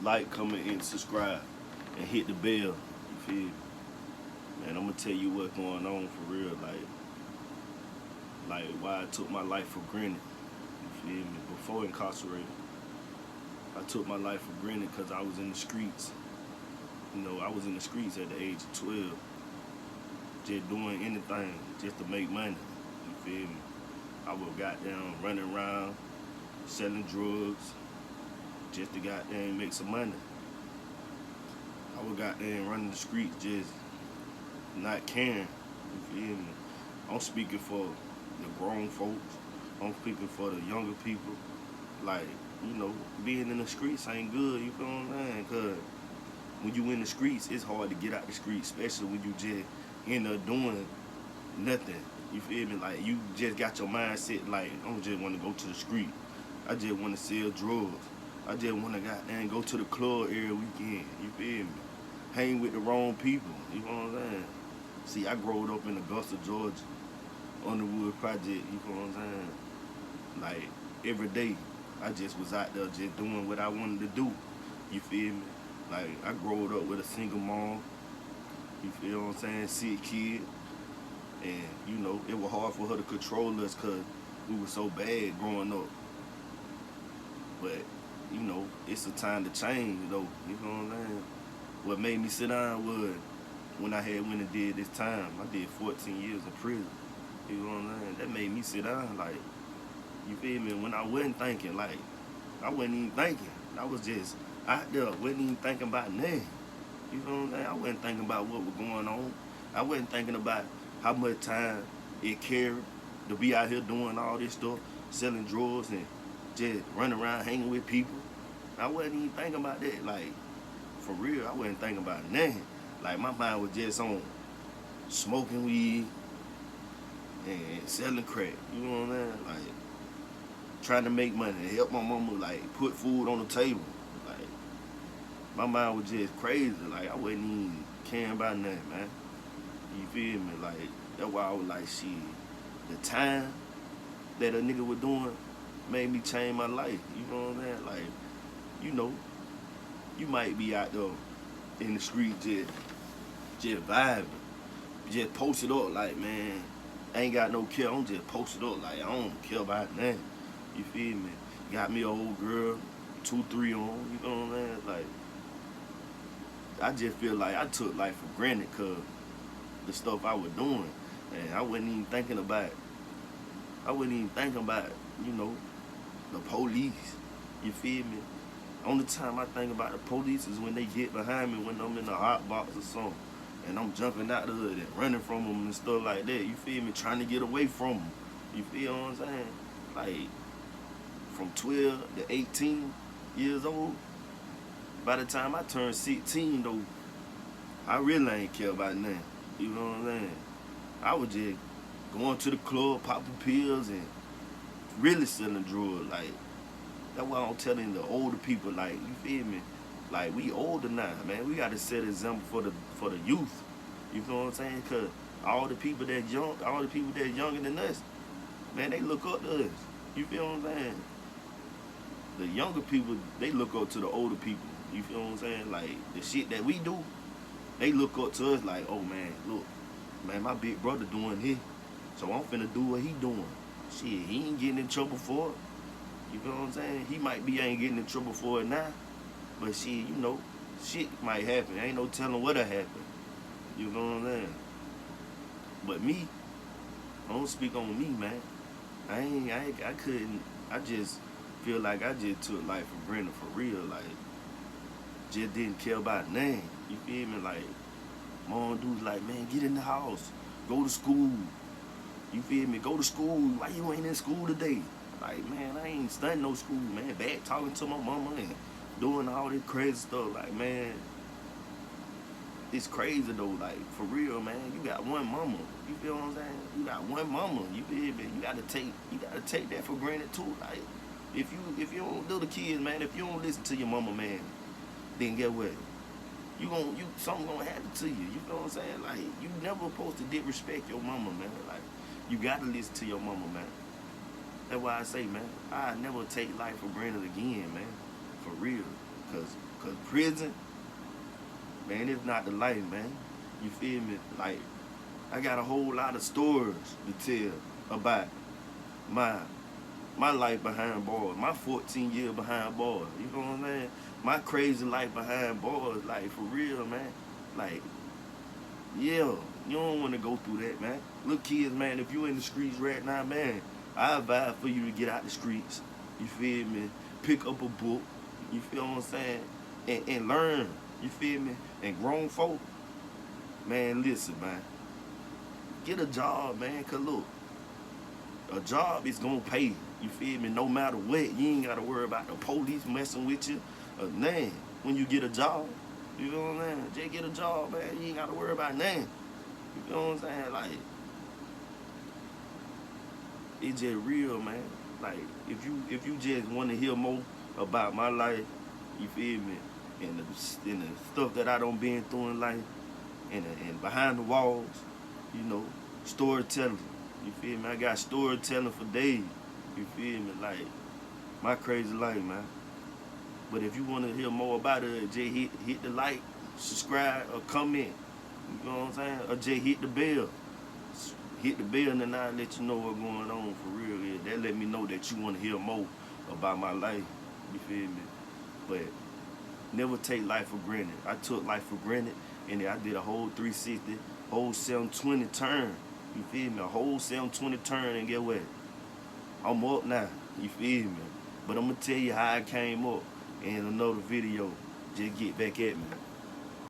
like, comment, and subscribe, and hit the bell. You feel me? Man, I'm gonna tell you what's going on for real. Like why I took my life for granted. You feel me? Before incarcerated, I took my life for granted because I was in the streets. You know, I was in the streets at the age of 12, just doing anything just to make money. You feel me? I was goddamn running around selling drugs just to goddamn make some money. I was goddamn running the streets just not caring. You feel me? I'm speaking for the grown folks. I'm speaking for the younger people. Like, you know, being in the streets ain't good, you feel what I'm saying? Cause when you in the streets, it's hard to get out the streets, especially when you just end up doing nothing. You feel me? Like, you just got your mindset like, I don't just want to go to the street. I just want to sell drugs. I just want to goddamn go to the club every weekend. You feel me? Hang with the wrong people. You know what I'm saying? See, I growed up in Augusta, Georgia, Underwood Project. You know what I'm saying? Like, every day, I just was out there just doing what I wanted to do. You feel me? Like, I growed up with a single mom. You feel what I'm saying? Sick kid. And, you know, it was hard for her to control us because we were so bad growing up. But, you know, it's a time to change, though. You know what I'm saying? What made me sit down was when I had went and did this time. I did 14 years in prison. You know what I'm saying? That made me sit down, like, you feel me? When I wasn't thinking, like, I wasn't even thinking. I was just out there, wasn't even thinking about nothing. You know what I'm saying? I wasn't thinking about what was going on. I wasn't thinking about how much time it carried to be out here doing all this stuff, selling drugs and just running around hanging with people. I wasn't even thinking about that. Like, for real, I wasn't thinking about nothing. Like, my mind was just on smoking weed and selling crack. You know what I'm saying? Like, trying to make money and help my mama, like, put food on the table. Like, my mind was just crazy. Like, I wasn't even caring about nothing, man. You feel me? Like, that's why I was like, shit, the time that a nigga was doing made me change my life. You know what I'm saying? Like, you know, you might be out there in the street just vibing. Just post it up like, man, I ain't got no care. I'm just post it up like, I don't care about nothing. You feel me? Got me a old girl, 2, 3 on, you know what I'm saying? Like, I just feel like I took life for granted because the stuff I was doing. And I wasn't even thinking about, you know, the police. You feel me? Only time I think about the police is when they get behind me when I'm in the hot box or something. And I'm jumping out the hood and running from them and stuff like that. You feel me? Trying to get away from them. You feel what I'm saying? Like, from 12 to 18 years old, by the time I turned 16, though, I really ain't care about nothing. You know what I'm saying? I was just going to the club, popping pills, and really selling drugs. Like, that's why I'm telling the older people, like, you feel me? Like, we older now, man. We got to set an example for the youth. You feel what I'm saying? Because all the people that's younger than us, man, they look up to us. You feel what I'm saying? The younger people, they look up to the older people. You feel what I'm saying? Like, the shit that we do, they look up to us like, oh, man, look, man, my big brother doing this, so I'm finna do what he doing. Shit, he ain't getting in trouble for it. You feel what I'm saying? He might be ain't getting in trouble for it now, but shit, you know, shit might happen. Ain't no telling what'll happen. You know what I'm saying? But me, I don't speak on me, man. I couldn't, I just feel like I just took life for granted for real. Like, just didn't care about nothing. You feel me? Like, mom dudes like, man, get in the house. Go to school. You feel me? Go to school. Why you ain't in school today? Like, man, I ain't studying no school, man. Back talking to my mama and doing all this crazy stuff. Like, man, it's crazy though. Like, for real, man. You got one mama. You feel what I'm saying? You got one mama. You feel me? You gotta take that for granted too. Like, if you don't do the kids, man, if you don't listen to your mama, man, then get what? Something gonna happen to you. You know what I'm saying? Like, you never supposed to disrespect your mama, man. Like, you gotta listen to your mama, man. That's why I say, man, I never take life for granted again, man. For real. Cause prison, man, it's not the life, man. You feel me? Like, I got a whole lot of stories to tell about my my life behind bars, my 14 years behind bars. You know what I'm saying? My crazy life behind bars, like for real, man. Like, yeah, you don't want to go through that, man. Look, kids, man, if you in the streets right now, man, I advise for you to get out the streets. You feel me? Pick up a book. You feel what I'm saying? And learn. You feel me? And grown folk, man, listen, man. Get a job, man. Cause look, a job is gonna pay. You feel me? No matter what, you ain't gotta worry about the police messing with you. Nothing. When you get a job, you know what I'm saying? Just get a job, man. You ain't gotta worry about nothing. You know what I'm saying? Like, it's just real, man. Like, if you just want to hear more about my life, you feel me? And the stuff that I done been through in life, and behind the walls, you know, storytelling. You feel me? I got storytelling for days. You feel me? Like, my crazy life, man. But if you want to hear more about it, just hit the like, subscribe, or comment. You know what I'm saying? Or just hit the bell. Hit the bell and then I'll let you know what's going on for real. Yeah, that let me know that you want to hear more about my life. You feel me? But never take life for granted. I took life for granted, and then I did a whole 360, whole 720 turn. You feel me? A whole 720 turn, and get what? I'm up now. You feel me? But I'm going to tell you how I came up in another video. Just get back at me.